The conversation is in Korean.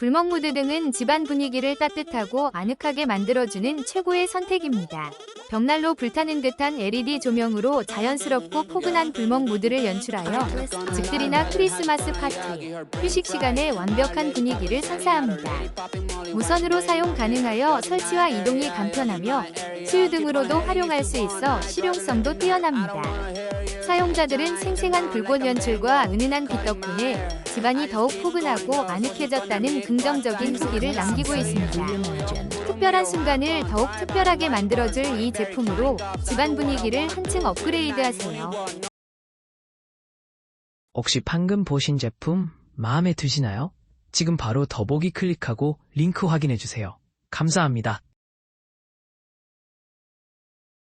불멍 무드 등은 집안 분위기를 따뜻하고 아늑하게 만들어주는 최고의 선택입니다. 벽난로 불타는 듯한 LED 조명으로 자연스럽고 포근한 불멍 무드를 연출하여 집들이나 크리스마스 파티, 휴식 시간에 완벽한 분위기를 선사합니다. 무선으로 사용 가능하여 설치와 이동이 간편하며 수유 등으로도 활용할 수 있어 실용성도 뛰어납니다. 사용자들은 생생한 불꽃 연출과 은은한 빛 덕분에 집안이 더욱 포근하고 아늑해졌다는 긍정적인 후기를 남기고 있습니다. 특별한 순간을 더욱 특별하게 만들어줄 이 제품으로 집안 분위기를 한층 업그레이드하세요. 혹시 방금 보신 제품 마음에 드시나요? 지금 바로 더보기 클릭하고 링크 확인해주세요. 감사합니다.